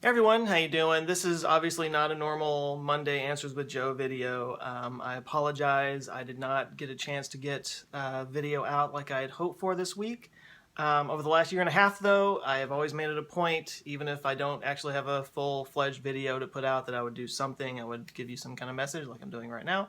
Hey everyone, how you doing? This is obviously not a normal Monday Answers with Joe video. I apologize. I did not get a chance to get video out like I had hoped for this week. Over the last year and a half, though, I have always made it a point, even if I don't actually have a full-fledged video to put out, that I would do something. I would give you some kind of message like I'm doing right now.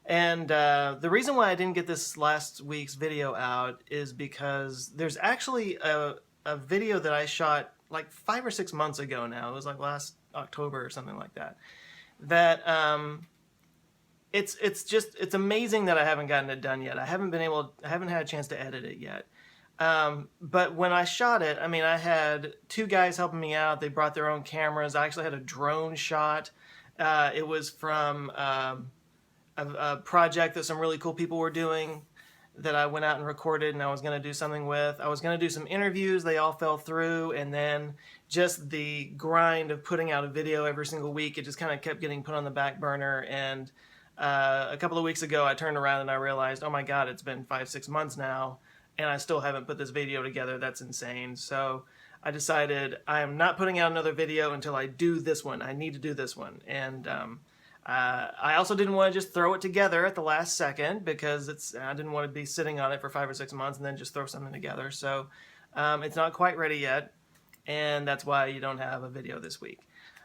And the reason why I didn't get this last week's video out is because there's actually a video that I shot like 5 or 6 months ago now. It was like last October or something like that. That it's amazing that I haven't gotten it done yet. I haven't had a chance to edit it yet. But when I shot it, I mean, I had two guys helping me out. They brought their own cameras. I actually had a drone shot. It was from a project that some really cool people were doing that I went out and recorded and I was going to do something with. I was going to do some interviews. They all fell through. And then just the grind of putting out a video every single week, it just kind of kept getting put on the back burner. And a couple of weeks ago, I turned around and I realized, oh my God, it's been 5-6 months now and I still haven't put this video together. That's insane. So I decided I am not putting out another video until I do this one. I need to do this one. And I also didn't want to just throw it together at the last second because I didn't want to be sitting on it for 5 or 6 months and then just throw something together. So it's not quite ready yet, and that's why you don't have a video this week.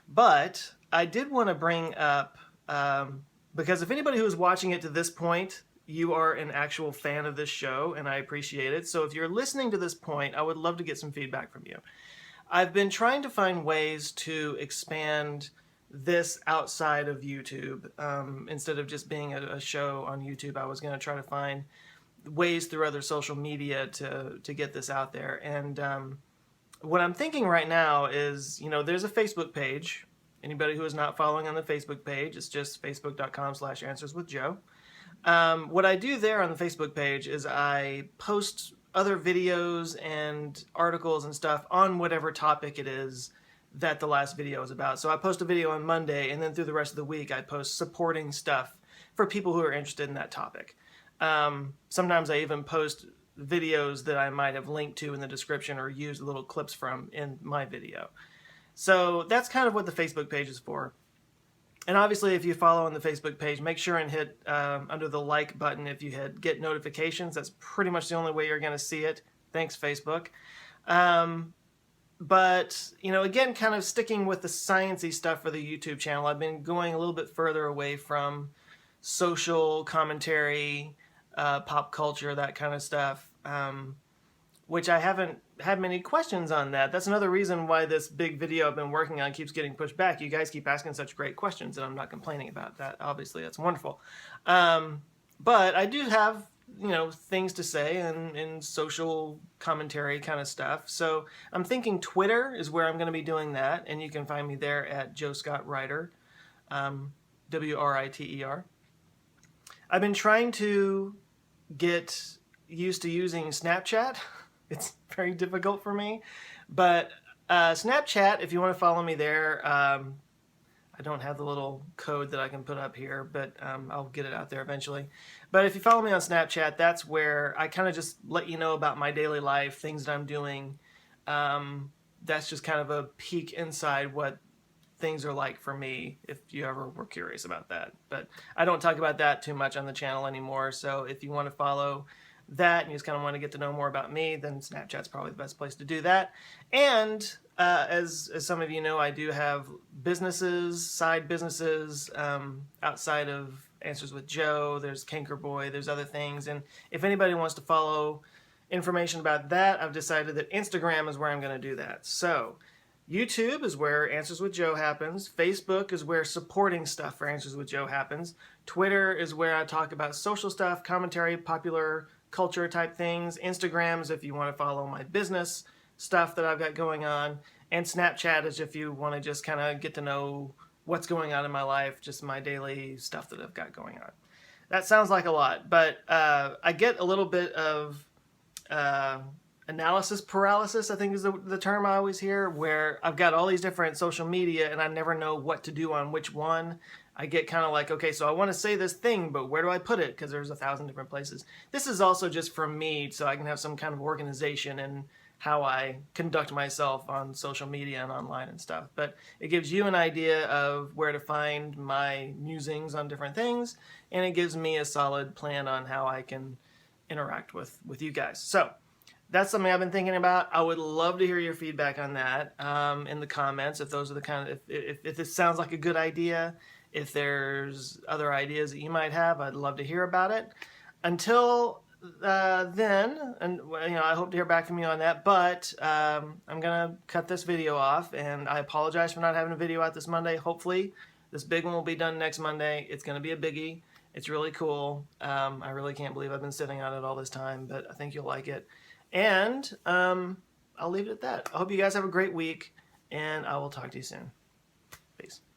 But I did want to bring up, because if anybody who's watching it to this point, you are an actual fan of this show, and I appreciate it. So if you're listening to this point, I would love to get some feedback from you. I've been trying to find ways to expand this outside of YouTube. Instead of just being a show on YouTube, I was going to try to find ways through other social media to get this out there. And what I'm thinking right now is, there's a Facebook page. Anybody who is not following on the Facebook page, it's just facebook.com/answerswithjoe. What I do there on the Facebook page is I post other videos and articles and stuff on whatever topic it is that the last video is about. So I post a video on Monday, and then through the rest of the week I post supporting stuff for people who are interested in that topic. Sometimes I even post videos that I might have linked to in the description or used little clips from in my video. So that's kind of what the Facebook page is for. And obviously, if you follow on the Facebook page, make sure and hit under the like button if you hit get notifications. That's pretty much the only way you're going to see it. Thanks, Facebook. But, again, kind of sticking with the sciencey stuff for the YouTube channel, I've been going a little bit further away from social commentary, pop culture, that kind of stuff, which I haven't had many questions on that. That's another reason why this big video I've been working on keeps getting pushed back. You guys keep asking such great questions, and I'm not complaining about that. Obviously, that's wonderful. But I do have things to say and social commentary kind of stuff. So I'm thinking Twitter is where I'm going to be doing that, and you can find me there at Joe Scott Writer, WRITER. I've been trying to get used to using Snapchat. It's very difficult for me, but Snapchat, if you want to follow me there, I don't have the little code that I can put up here, but I'll get it out there eventually. But if you follow me on Snapchat, that's where I kind of just let you know about my daily life, things that I'm doing. That's just kind of a peek inside what things are like for me, if you ever were curious about that. But I don't talk about that too much on the channel anymore, so if you want to follow that and you just kind of want to get to know more about me, then Snapchat's probably the best place to do that. And as some of you know, I do have side businesses outside of Answers with Joe. There's Cankerboy, there's other things. And if anybody wants to follow information about that, I've decided that Instagram is where I'm going to do that. So YouTube is where Answers with Joe happens. Facebook is where supporting stuff for Answers with Joe happens. Twitter is where I talk about social stuff, commentary, popular culture type things. Instagram is if you want to follow my business stuff that I've got going on. And Snapchat is if you want to just kind of get to know what's going on in my life, just my daily stuff that I've got going on. That sounds like a lot, but I get a little bit of analysis paralysis, I think is the term I always hear, where I've got all these different social media and I never know what to do on which one. I get kind of like, okay, so I want to say this thing, but where do I put it? Because there's 1,000 different places. This is also just from me, so I can have some kind of organization and how I conduct myself on social media and online and stuff. But it gives you an idea of where to find my musings on different things, and it gives me a solid plan on how I can interact with you guys. So that's something I've been thinking about. I would love to hear your feedback on that in the comments. If those are the kind of if this sounds like a good idea, if there's other ideas that you might have, I'd love to hear about it. Until then, and I hope to hear back from you on that. But I'm gonna cut this video off, and I apologize for not having a video out this Monday. Hopefully, this big one will be done next Monday. It's gonna be a biggie. It's really cool. I really can't believe I've been sitting on it all this time, but I think you'll like it. And I'll leave it at that. I hope you guys have a great week, and I will talk to you soon. Peace.